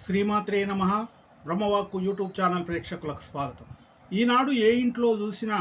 శ్రీమాత్రే నమ. బ్రహ్మవాక్కు YouTube channel ప్రేక్షకులకు స్వాగతం. ఈనాడు ఏ ఇంట్లో చూసినా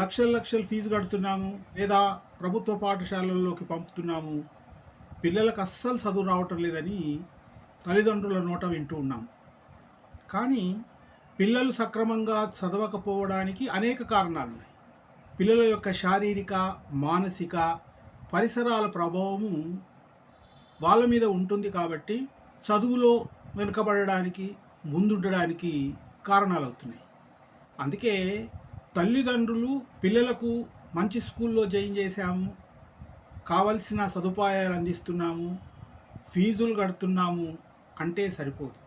లక్షల లక్షలు ఫీజు కడుతున్నాము లేదా ప్రభుత్వ పాఠశాలల్లోకి పంపుతున్నాము, పిల్లలకు అస్సలు చదువు రావటం లేదని తల్లిదండ్రుల నోట వింటూ ఉన్నాము. కానీ పిల్లలు సక్రమంగా చదవకపోవడానికి అనేక కారణాలు ఉన్నాయి. పిల్లల యొక్క శారీరక, మానసిక, పరిసరాల ప్రభావము వాళ్ళ మీద ఉంటుంది. కాబట్టి చదువులో వెనుకబడడానికి, ముందుండడానికి కారణాలు అవుతున్నాయి. అందుకే తల్లిదండ్రులు పిల్లలకు మంచి స్కూల్లో జాయిన్ చేశాము, కావలసిన సదుపాయాలు అందిస్తున్నాము, ఫీజులు కడుతున్నాము అంటే సరిపోదు.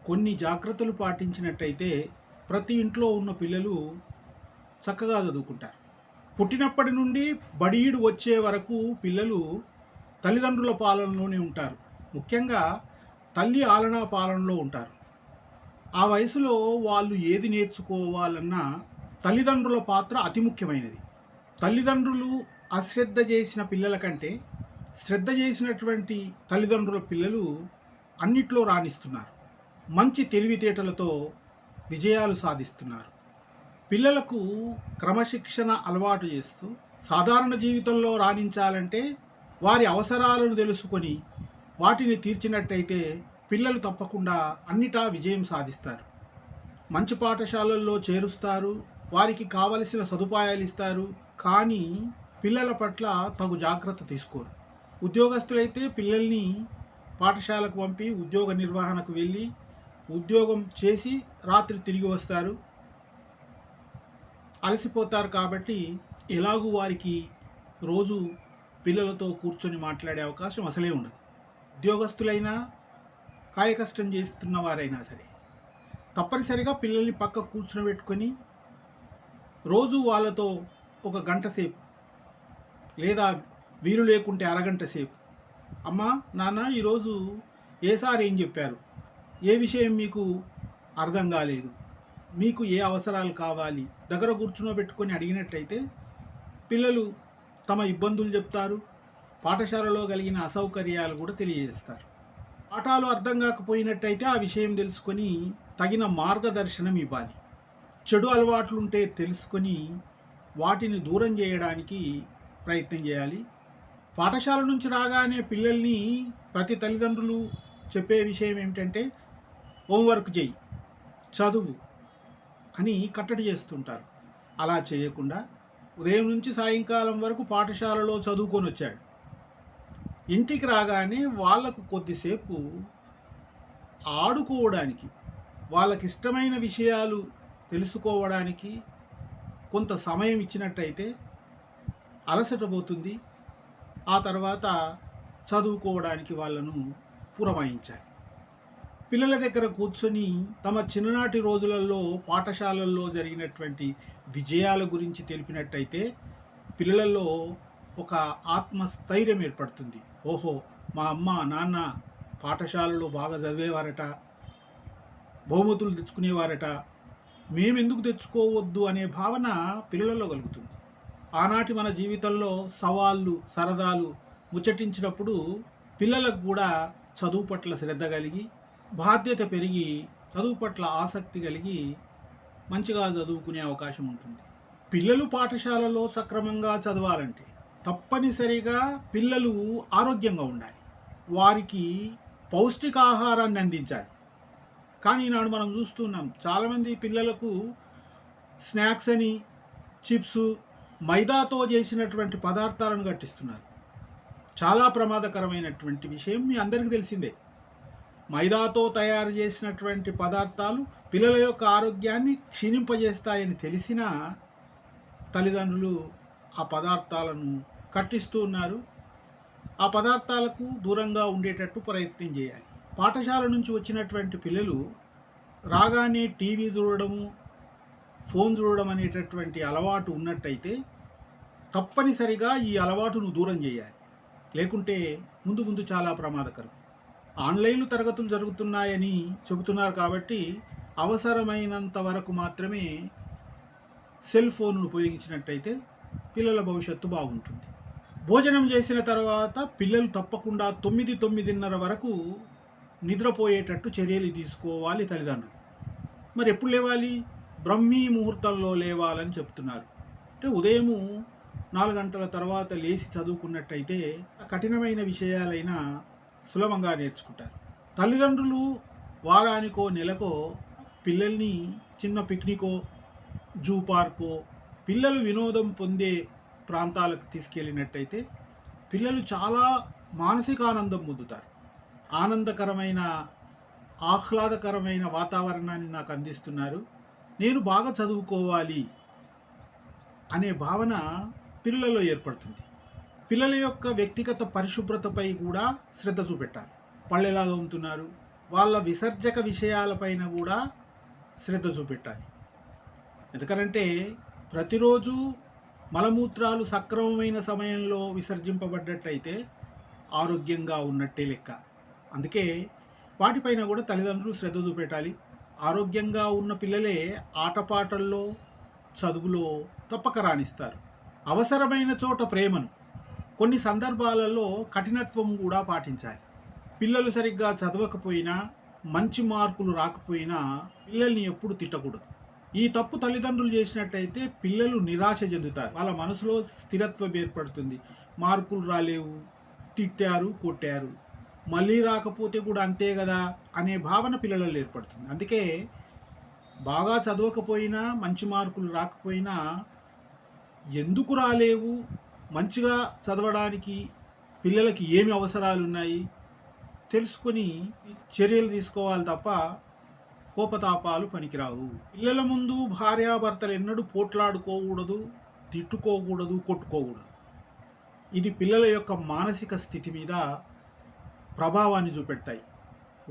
కొన్ని జాగ్రత్తలు పాటించినట్టయితే ప్రతి ఇంట్లో ఉన్న పిల్లలు చక్కగా చదువుకుంటారు. పుట్టినప్పటి నుండి బడిఈడు వచ్చే వరకు పిల్లలు తల్లిదండ్రుల పాలనలోనే ఉంటారు. ముఖ్యంగా తల్లి ఆలనా పాలనలో ఉంటారు. ఆ వయసులో వాళ్ళు ఏది నేర్చుకోవాలన్నా తల్లిదండ్రుల పాత్ర అతి ముఖ్యమైనది. తల్లిదండ్రులు అశ్రద్ధ చేసిన పిల్లల కంటే శ్రద్ధ చేసినటువంటి తల్లిదండ్రుల పిల్లలు అన్నిట్లో రాణిస్తున్నారు. మంచి తెలివితేటలతో విజయాలు సాధిస్తున్నారు. పిల్లలకు క్రమశిక్షణ అలవాటు చేస్తూ సాధారణ జీవితంలో రాణించాలంటే వారి అవసరాలను తెలుసుకొని వాటిని తీర్చినట్టయితే పిల్లలు తప్పకుండా అన్నిటా విజయం సాధిస్తారు. మంచి పాఠశాలల్లో చేరుస్తారు, వారికి కావలసిన సదుపాయాలు ఇస్తారు. కానీ పిల్లల పట్ల తగు జాగ్రత్త తీసుకోరు. ఉద్యోగస్తులైతే పిల్లల్ని పాఠశాలకు పంపి ఉద్యోగ నిర్వహణకు వెళ్ళి ఉద్యోగం చేసి రాత్రి తిరిగి వస్తారు, అలసిపోతారు. కాబట్టి ఎలాగూ వారికి రోజు పిల్లలతో కూర్చొని మాట్లాడే అవకాశం అసలే ఉండదు. ఉద్యోగస్తులైనా, కాయకష్టం చేస్తున్న వారైనా సరే తప్పనిసరిగా పిల్లల్ని పక్క కూర్చోబెట్టుకొని రోజు వాళ్ళతో ఒక గంట సేపు లేదా వీలు లేకుంటే అరగంట సేపు, అమ్మా నాన్న ఈరోజు ఏ సార్ ఏం చెప్పారు, ఏ విషయం మీకు అర్థం కాలేదు, మీకు ఏ అవసరాలు కావాలి, దగ్గర కూర్చోబెట్టుకొని అడిగినట్టయితే పిల్లలు తమ ఇబ్బందులు చెప్తారు. పాఠశాలలో కలిగిన అసౌకర్యాలు కూడా తెలియజేస్తారు. పాఠాలు అర్థం కాకపోయినట్టయితే ఆ విషయం తెలుసుకొని తగిన మార్గదర్శనం ఇవ్వాలి. చెడు అలవాట్లుంటే తెలుసుకొని వాటిని దూరం చేయడానికి ప్రయత్నం చేయాలి. పాఠశాల నుంచి రాగానే పిల్లల్ని ప్రతి తల్లిదండ్రులు చెప్పే విషయం ఏమిటంటే హోంవర్క్ చేయి, చదువు అని కట్టడి చేస్తుంటారు. అలా చేయకుండా ఉదయం నుంచి సాయంకాలం వరకు పాఠశాలలో చదువుకొని వచ్చాడు, ఇంటికి రాగానే వాళ్లకు కొద్దిసేపు ఆడుకోవడానికి, వాళ్ళకి ఇష్టమైన విషయాలు తెలుసుకోవడానికి కొంత సమయం ఇచ్చినట్టయితే అలసట పోతుంది. ఆ తర్వాత చదువుకోవడానికి వాళ్ళను పురమాయించాలి. పిల్లల దగ్గర కూర్చొని తమ చిన్ననాటి రోజులలో పాఠశాలల్లో జరిగినటువంటి విజయాల గురించి తెలిపినట్టయితే పిల్లలలో ఒక ఆత్మస్థైర్యం ఏర్పడుతుంది. ఓహో, మా అమ్మ నాన్న పాఠశాలలో బాగా చదివేవారట, బహుమతులు తెచ్చుకునేవారట, మేమెందుకు తెచ్చుకోవద్దు అనే భావన పిల్లలలో కలుగుతుంది. ఆనాటి మన జీవితంలో సవాళ్ళు, సరదాలు ముచ్చటించినప్పుడు పిల్లలకు కూడా చదువు పట్ల శ్రద్ధ కలిగి, బాధ్యత పెరిగి, చదువు పట్ల ఆసక్తి కలిగి మంచిగా చదువుకునే అవకాశం ఉంటుంది. పిల్లలు పాఠశాలలో సక్రమంగా చదవాలంటే తప్పనిసరిగా పిల్లలు ఆరోగ్యంగా ఉండాలి. వారికి పౌష్టికాహారాన్ని అందించాలి. కానీ ఈనాడు మనం చూస్తున్నాం, చాలామంది పిల్లలకు స్నాక్స్ అని చిప్స్, మైదాతో చేసినటువంటి పదార్థాలను కట్టిస్తున్నారు. చాలా ప్రమాదకరమైనటువంటి విషయం మీ అందరికీ తెలిసిందే. మైదాతో తయారు చేసినటువంటి పదార్థాలు పిల్లల యొక్క ఆరోగ్యాన్ని క్షీణింపజేస్తాయని తెలిసినా తల్లిదండ్రులు ఆ పదార్థాలను కట్టిస్తూ ఉన్నారు. ఆ పదార్థాలకు దూరంగా ఉండేటట్టు ప్రయత్నం చేయాలి. పాఠశాల నుంచి వచ్చినటువంటి పిల్లలు రాగానే టీవీ చూడడము, ఫోన్ చూడడం అనేటటువంటి అలవాటు ఉన్నట్టయితే తప్పనిసరిగా ఈ అలవాటును దూరం చేయాలి. లేకుంటే ముందు ముందు చాలా ప్రమాదకరం. ఆన్లైన్ తరగతులు జరుగుతున్నాయని చెబుతున్నారు కాబట్టి అవసరమైనంత వరకు మాత్రమే సెల్ ఫోన్ను ఉపయోగించినట్టయితే పిల్లల భవిష్యత్తు బాగుంటుంది. భోజనం చేసిన తర్వాత పిల్లలు తప్పకుండా 9, 9:30 వరకు నిద్రపోయేటట్టు చర్యలు తీసుకోవాలి తల్లిదండ్రులు. మరి ఎప్పుడు లేవాలి? బ్రహ్మీ ముహూర్తంలో లేవాలని చెప్తున్నారు. అంటే ఉదయము 4 గంటల తర్వాత లేచి చదువుకున్నట్టయితే కఠినమైన విషయాలైనా సులభంగా నేర్చుకుంటారు. తల్లిదండ్రులు వారానికో నెలకో పిల్లల్ని చిన్న పిక్నికో జూ పార్కో పిల్లలు వినోదం పొందే ప్రాంతాలకు తీసుకెళ్ళినట్టయితే పిల్లలు చాలా మానసిక ఆనందం పొందుతారు. ఆనందకరమైన ఆహ్లాదకరమైన వాతావరణాన్ని నాకు అందిస్తున్నారు, నేను బాగా చదువుకోవాలి అనే భావన పిల్లలలో ఏర్పడుతుంది. పిల్లల యొక్క వ్యక్తిగత పరిశుభ్రతపై కూడా శ్రద్ధ చూపెట్టాలి. పళ్ళు ఎలా తోముతున్నారు, వాళ్ళ విసర్జక విషయాలపైన కూడా శ్రద్ధ చూపెట్టాలి. ఎందుకనంటే ప్రతిరోజు మలమూత్రాలు సక్రమమైన సమయంలో విసర్జింపబడ్డట్టయితే ఆరోగ్యంగా ఉన్నట్టే లెక్క. అందుకే వాటిపైన కూడా తల్లిదండ్రులు శ్రద్ధ చూపెట్టాలి. ఆరోగ్యంగా ఉన్న పిల్లలే ఆటపాటల్లో చదువులో తప్పక రాణిస్తారు. అవసరమైన చోట ప్రేమను, కొన్ని సందర్భాలలో కఠినత్వం కూడా పాటించాలి. పిల్లలు సరిగ్గా చదవకపోయినా, మంచి మార్కులు రాకపోయినా పిల్లల్ని ఎప్పుడు తిట్టకూడదు. ఈ తప్పు తల్లిదండ్రులు చేసినట్టయితే పిల్లలు నిరాశ చెందుతారు. వాళ్ళ మనసులో స్థిరత్వం ఏర్పడుతుంది. మార్కులు రాలేవు, తిట్టారు, కొట్టారు, మళ్ళీ రాకపోతే కూడా అంతే కదా అనే భావన పిల్లలలో ఏర్పడుతుంది. అందుకే బాగా చదవకపోయినా, మంచి మార్కులు రాకపోయినా ఎందుకు రాలేవు, మంచిగా చదవడానికి పిల్లలకి ఏమి అవసరాలు ఉన్నాయి తెలుసుకొని చర్యలు తీసుకోవాలి తప్ప కోపతాపాలు పనికిరావు. పిల్లల ముందు భార్యాభర్తలు ఎన్నడూ పోట్లాడుకోకూడదు, తిట్టుకోకూడదు, కొట్టుకోకూడదు. ఇది పిల్లల యొక్క మానసిక స్థితి మీద ప్రభావాన్ని చూపెడతాయి.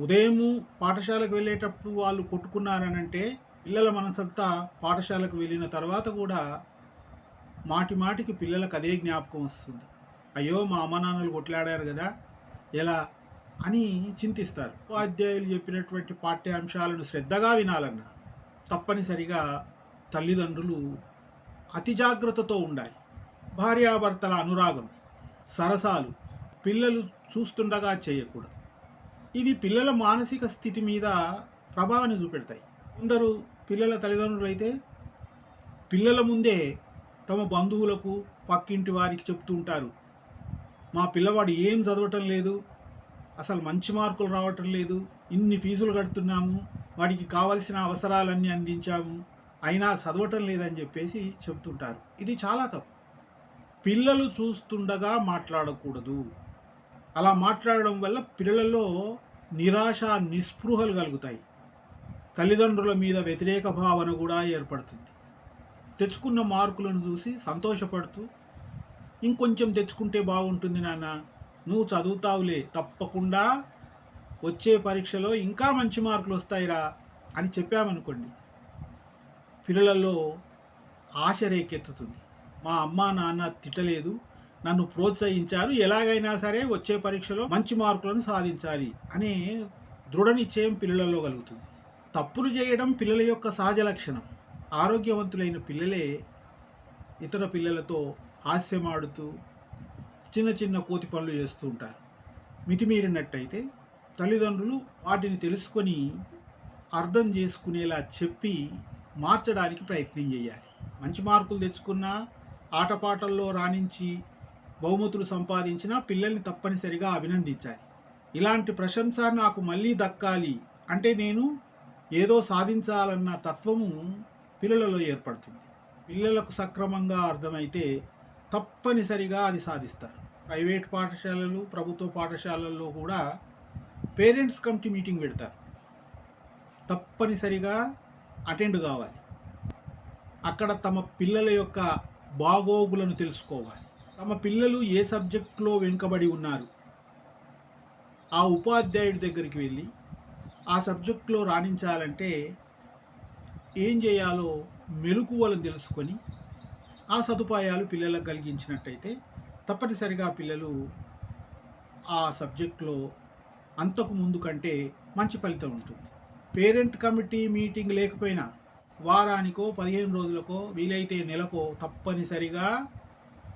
ఉదయము పాఠశాలకు వెళ్ళేటప్పుడు వాళ్ళు కొట్టుకున్నారనంటే పిల్లల మనసంతా పాఠశాలకు వెళ్ళిన తర్వాత కూడా మాటి మాటికి పిల్లలకు అదే జ్ఞాపకం వస్తుంది. అయ్యో మా అమ్మ నాన్నలు కొట్లాడారు కదా ఎలా అని చింతిస్తారు. ఉపాధ్యాయులు చెప్పినటువంటి పాఠ్యాంశాలను శ్రద్ధగా వినాలన్నా తప్పనిసరిగా తల్లిదండ్రులు అతి జాగ్రత్తతో ఉండాలి. భార్యాభర్తల అనురాగం, సరసాలు పిల్లలు చూస్తుండగా చేయకూడదు. ఇవి పిల్లల మానసిక స్థితి మీద ప్రభావాన్ని చూపెడతాయి. కొందరు పిల్లల తల్లిదండ్రులు అయితే పిల్లల ముందే తమ బంధువులకు, పక్కింటి వారికి చెప్తూ ఉంటారు, మా పిల్లవాడు ఏం చదవటం లేదు, అసలు మంచి మార్కులు రావటం లేదు, ఇన్ని ఫీజులు కడుతున్నాము, వాడికి కావలసిన అవసరాలన్నీ అందించాము, అయినా చదవటం లేదని చెప్పేసి చెప్తుంటారు. ఇది చాలా తప్పు. పిల్లలు చూస్తుండగా మాట్లాడకూడదు. అలా మాట్లాడడం వల్ల పిల్లలలో నిరాశ, నిస్పృహలు కలుగుతాయి. తల్లిదండ్రుల మీద వ్యతిరేక భావన కూడా ఏర్పడుతుంది. తెచ్చుకున్న మార్కులను చూసి సంతోషపడుతూ ఇంకొంచెం తెచ్చుకుంటే బాగుంటుంది నాన్న, నువ్వు చదువుతావులే, తప్పకుండా వచ్చే పరీక్షలో ఇంకా మంచి మార్కులు వస్తాయిరా అని చెప్పామనుకోండి, పిల్లలలో ఆశ రేకెత్తుతుంది. మా అమ్మ నాన్న తిట్టలేదు, నన్ను ప్రోత్సహించారు, ఎలాగైనా సరే వచ్చే పరీక్షలో మంచి మార్కులను సాధించాలి అనే దృఢ నిశ్చయం పిల్లలలో కలుగుతుంది. తప్పులు చేయడం పిల్లల యొక్క సహజ లక్షణం. ఆరోగ్యవంతులైన పిల్లలే ఇతర పిల్లలతో హాస్యమాడుతూ చిన్న చిన్న కోతి పనులు చేస్తూ ఉంటారు. మితిమీరినట్టయితే తల్లిదండ్రులు వాటిని తెలుసుకొని అర్థం చేసుకునేలా చెప్పి మార్చడానికి ప్రయత్నం చేయాలి. మంచి మార్కులు తెచ్చుకున్నా, ఆటపాటల్లో రాణించి బహుమతులు సంపాదించినా పిల్లల్ని తప్పనిసరిగా అభినందించాలి. ఇలాంటి ప్రశంస నాకు మళ్ళీ దక్కాలి అంటే నేను ఏదో సాధించాలన్న తత్వము పిల్లలలో ఏర్పడుతుంది. పిల్లలకు సక్రమంగా అర్థమైతే తప్పనిసరిగా అది సాధిస్తారు. ప్రైవేట్ పాఠశాలలు, ప్రభుత్వ పాఠశాలల్లో కూడా పేరెంట్స్ కమిటీ మీటింగ్ పెడతారు. తప్పనిసరిగా అటెండ్ కావాలి. అక్కడ తమ పిల్లల యొక్క బాగోగులను తెలుసుకోవాలి. తమ పిల్లలు ఏ సబ్జెక్టులో వెనుకబడి ఉన్నారు, ఆ ఉపాధ్యాయుడి దగ్గరికి వెళ్ళి ఆ సబ్జెక్టులో రాణించాలంటే ఏం చేయాలో మెలకువలను తెలుసుకొని ఆ సదుపాయాలు పిల్లలకు కలిగించినట్టయితే తప్పనిసరిగా పిల్లలు ఆ సబ్జెక్టులో అంతకు ముందు కంటే మంచి ఫలితం ఉంటుంది. పేరెంట్ కమిటీ మీటింగ్ లేకపోయినా వారానికో 15 రోజులకో వీలైతే నెలకో తప్పనిసరిగా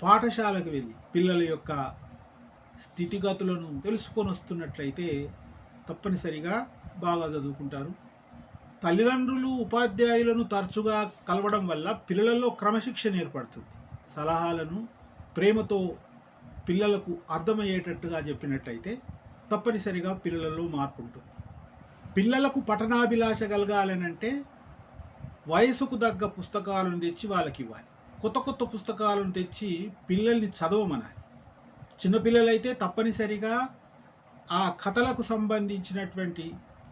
పాఠశాలకు వెళ్ళి పిల్లల యొక్క స్థితిగతులను తెలుసుకొని వస్తున్నట్లయితే తప్పనిసరిగా బాగా చదువుకుంటారు. తల్లిదండ్రులు ఉపాధ్యాయులను తరచుగా కలవడం వల్ల పిల్లలలో క్రమశిక్షణ ఏర్పడుతుంది. సలహాలను ప్రేమతో పిల్లలకు అర్థమయ్యేటట్టుగా చెప్పినట్టయితే తప్పనిసరిగా పిల్లలలో మార్పు ఉంటుంది. పిల్లలకు పఠనాభిలాష కలగాలనంటే వయసుకు తగ్గ పుస్తకాలను తెచ్చి వాళ్ళకి ఇవ్వాలి. కొత్త కొత్త పుస్తకాలను తెచ్చి పిల్లల్ని చదవమనాలి. చిన్నపిల్లలైతే తప్పనిసరిగా ఆ కథలకు సంబంధించినటువంటి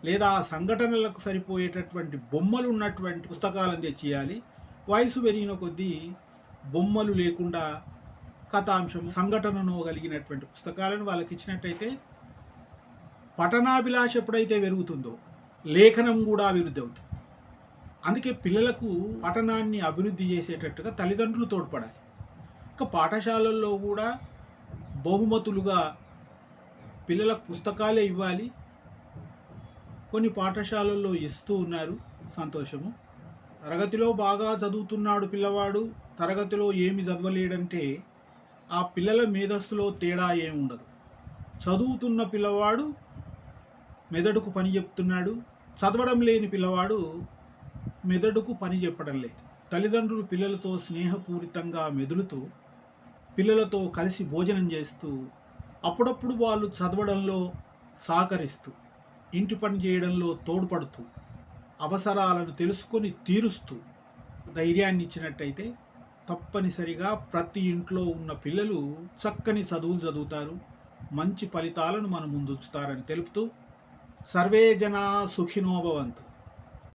లేదా ఆ సంఘటనలకు సరిపోయేటటువంటి బొమ్మలు ఉన్నటువంటి పుస్తకాలను తెచ్చియాలి. వయసు పెరిగిన కొద్దీ బొమ్మలు లేకుండా కథాంశం సంఘటనను కలిగినటువంటి పుస్తకాలను వాళ్ళకి ఇచ్చినట్టయితే పఠనాభిలాష ఎప్పుడైతే పెరుగుతుందో లేఖనం కూడా అభివృద్ధి అవుతుంది. అందుకే పిల్లలకు పఠనాన్ని అభివృద్ధి చేసేటట్టుగా తల్లిదండ్రులు తోడ్పడాలి. ఇంకా పాఠశాలల్లో కూడా బహుమతులుగా పిల్లలకు పుస్తకాలే ఇవ్వాలి. కొన్ని పాఠశాలల్లో ఇస్తూ ఉన్నారు, సంతోషము. తరగతిలో బాగా చదువుతున్నాడు పిల్లవాడు, తరగతిలో ఏమి చదవలేడంటే ఆ పిల్లల మేధస్సులో తేడా ఏమి ఉండదు. చదువుతున్న పిల్లవాడు మెదడుకు పని చెప్తున్నాడు, చదవడం లేని పిల్లవాడు మెదడుకు పని చెప్పడం లేదు. తల్లిదండ్రులు పిల్లలతో స్నేహపూరితంగా మెదులుతూ పిల్లలతో కలిసి భోజనం చేస్తూ అప్పుడప్పుడు వాళ్ళు చదవడంలో సహకరిస్తూ ఇంటి పని చేయడంలో తోడ్పడుతూ అవసరాలను తెలుసుకొని తీరుస్తూ ధైర్యాన్ని ఇచ్చినట్టయితే తప్పనిసరిగా ప్రతి ఇంట్లో ఉన్న పిల్లలు చక్కని చదువులు చదువుతారు, మంచి ఫలితాలను మన ముందుంచుతారని తెలుపుతూ సర్వే జనా సుఖినో భవంతు.